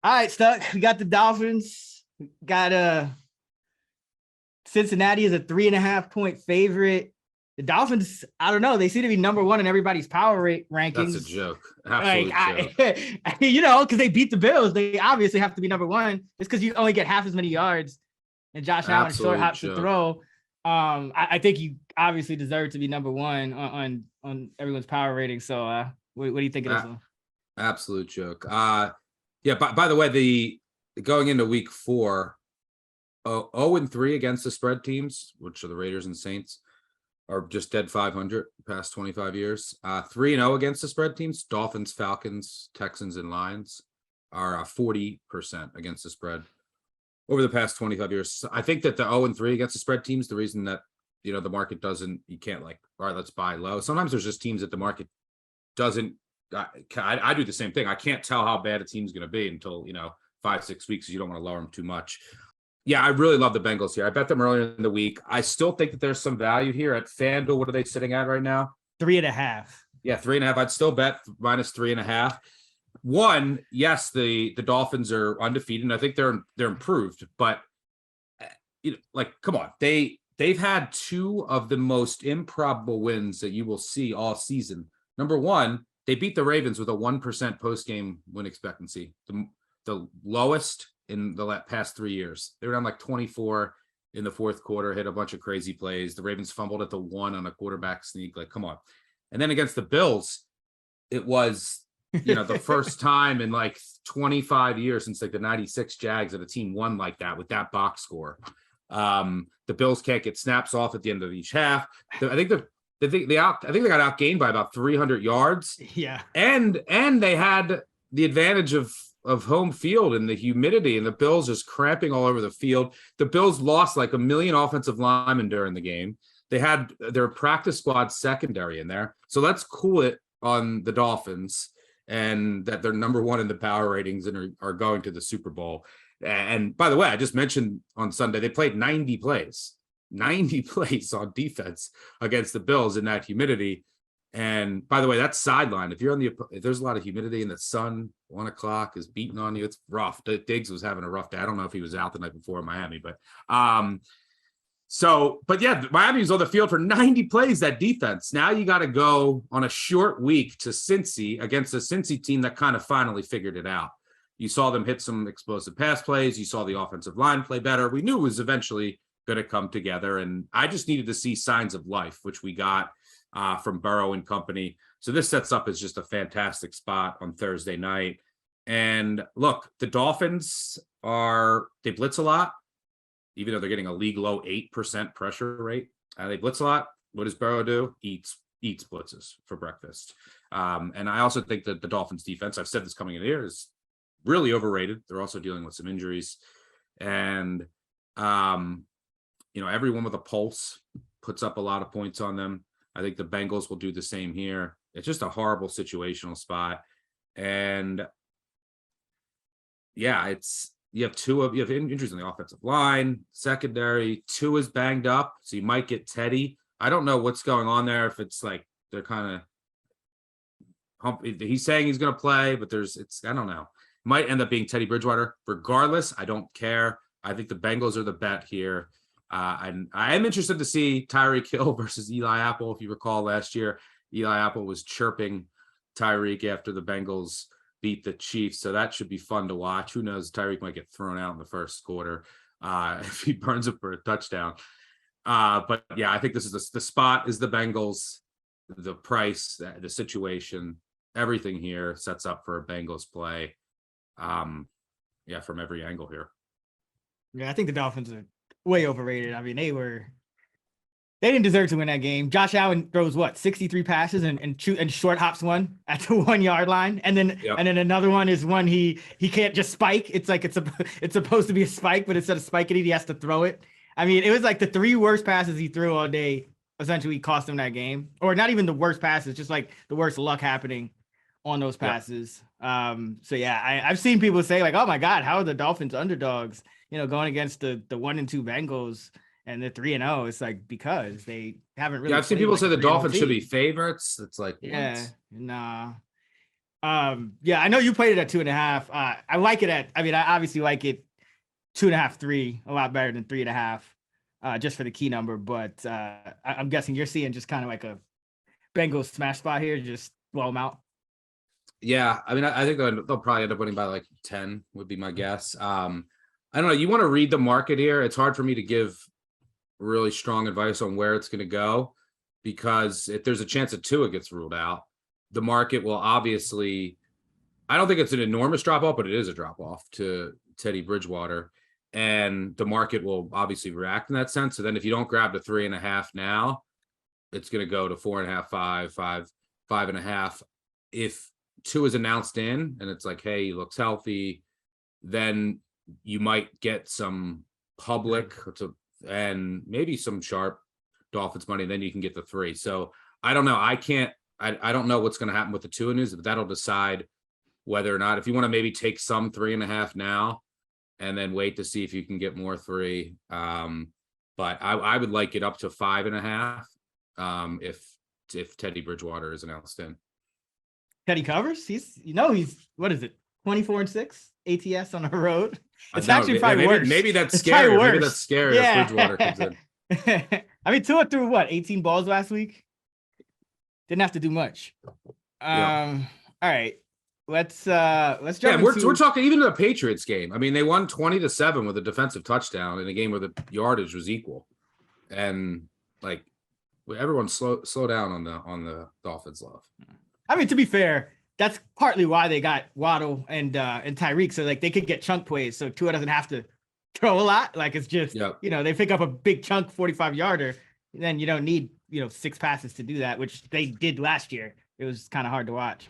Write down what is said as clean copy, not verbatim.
All right, Stuck. We got the Dolphins. Got Cincinnati is a 3.5 point favorite. The Dolphins, I don't know. They seem to be number one in everybody's power rate That's a rankings. joke. Like Absolute joke. because they beat the Bills, they obviously have to be number one. It's because you only get half as many yards, and Josh Allen short Absolute hops to joke. throw. I think you obviously deserve to be number one on everyone's power rating. So, what do you think of this one? Absolute joke. Yeah. By the way, the going into week 4, 0-3 against the spread teams, which are the Raiders and Saints, are just dead 500 past 25 years. 3-0 against the spread teams, Dolphins, Falcons, Texans, and Lions are 40% against the spread over the past 25 years. I think that the 0-3 against the spread teams, the reason that, the market doesn't, you can't like, all right, let's buy low. Sometimes there's just teams that the market doesn't, I do the same thing. I can't tell how bad a team's going to be until, 5-6 weeks. You don't want to lower them too much. Yeah, I really love the Bengals here. I bet them earlier in the week. I still think that there's some value here at FanDuel. What are they sitting at right now? 3.5. Yeah, 3.5. I'd still bet minus 3.5. One, yes, the Dolphins are undefeated, and I think they're improved, but come on, they've had 2 of the most improbable wins that you will see all season. Number one, they beat the Ravens with a 1% post-game win expectancy, the lowest in the past 3 years. They were down like 24 in the fourth quarter, hit a bunch of crazy plays. The Ravens fumbled at the 1 on a quarterback sneak. Like, come on. And then against the Bills, it was, the first time in like 25 years since like the 96 Jags that a team won like that with that box score. The Bills can't get snaps off at the end of each half. I think they got outgained by about 300 yards. Yeah. And they had the advantage of home field and the humidity, and the Bills just cramping all over the field. The Bills lost like 1 million offensive linemen during the game. They had their practice squad secondary in there. So let's cool it on the Dolphins, and that they're number one in the power ratings and are going to the Super Bowl. And by the way, I just mentioned on Sunday, they played 90 plays on defense against the Bills in that humidity. And by the way, that's sideline. If there's a lot of humidity and the sun, 1 o'clock is beating on you, it's rough. Diggs was having a rough day. I don't know if he was out the night before in Miami, but yeah, Miami was on the field for 90 plays, that defense. Now you got to go on a short week to Cincy against a Cincy team that kind of finally figured it out. You saw them hit some explosive pass plays. You saw the offensive line play better. We knew it was eventually going to come together. And I just needed to see signs of life, which we got from Burrow and company. So this sets up as just a fantastic spot on Thursday night. And look, the Dolphins they blitz a lot, even though they're getting a league low 8% pressure rate. They blitz a lot. What does Burrow do? Eats blitzes for breakfast. And I also think that the Dolphins defense, I've said this coming in the year, is really overrated. They're also dealing with some injuries. And, everyone with a pulse puts up a lot of points on them. I think the Bengals will do the same here. It's just a horrible situational spot. And yeah, you have injuries on the offensive line, secondary. Tua is banged up, so you might get Teddy. I don't know what's going on there. If it's like they're kind of he's saying he's going to play, but I don't know. Might end up being Teddy Bridgewater. Regardless, I don't care. I think the Bengals are the bet here. And I am interested to see Tyreek Hill versus Eli Apple. If you recall last year, Eli Apple was chirping Tyreek after the Bengals beat the Chiefs. So that should be fun to watch. Who knows? Tyreek might get thrown out in the first quarter if he burns it for a touchdown. But yeah, I think this is the spot is the Bengals, the price, the situation, everything here sets up for a Bengals play. From every angle here. Yeah, I think the Dolphins are way overrated. I mean, they didn't deserve to win that game. Josh Allen throws 63 passes and short hops one at the 1 yard line, and then another one is one he can't just spike. It's like it's supposed to be a spike, but instead of spiking it, he has to throw it. I mean, it was like the 3 worst passes he threw all day essentially cost him that game, or not even the worst passes, just like the worst luck happening on those passes. So yeah, I've seen people say like, oh my God, how are the Dolphins underdogs, going against the 1-2 Bengals and the 3-0? It's like, because they haven't really. Yeah, I've seen people say the Dolphins should be favorites. It's like, yeah, nah. Yeah, I know you played it at 2.5. I like it I obviously like it 2.5, 3, a lot better than 3.5, just for the key number. But I'm guessing you're seeing just kind of like a Bengals smash spot here, just blow them out. Yeah, I mean, I think they'll probably end up winning by like 10 would be my guess. I don't know. You want to read the market here. It's hard for me to give really strong advice on where it's going to go because if there's a chance that Tua gets ruled out, the market will obviously. I don't think it's an enormous drop off, but it is a drop off to Teddy Bridgewater, and the market will obviously react in that sense. So then, if you don't grab the 3.5 now, it's going to go to 4.5, 5.5. If Tua is announced in, and it's like, hey, he looks healthy, then you might get some public and maybe some sharp Dolphins money. Then you can get the 3. So I don't know. I don't know what's going to happen with the Tua news, but that'll decide whether or not, if you want to maybe take some 3.5 now and then wait to see if you can get more 3. But I would like it up to 5.5 if Teddy Bridgewater is announced in. Teddy covers. He's what is it? 24-6 ATS on the road. It's No, actually probably worse. Maybe that's scary. Maybe that's scary if Bridgewater comes in. I mean, Tua threw what, 18 balls last week? Didn't have to do much. All right. Let's jump. Yeah, we're talking even the Patriots game. I mean, they won 20-7 with a defensive touchdown in a game where the yardage was equal. And like everyone slow down on the Dolphins love. I mean, to be fair, that's partly why they got Waddle and Tyreek, so like they could get chunk plays, so Tua doesn't have to throw a lot. Like it's just they pick up a big chunk 45-yarder, then you don't need 6 passes to do that, which they did last year. It was kind of hard to watch.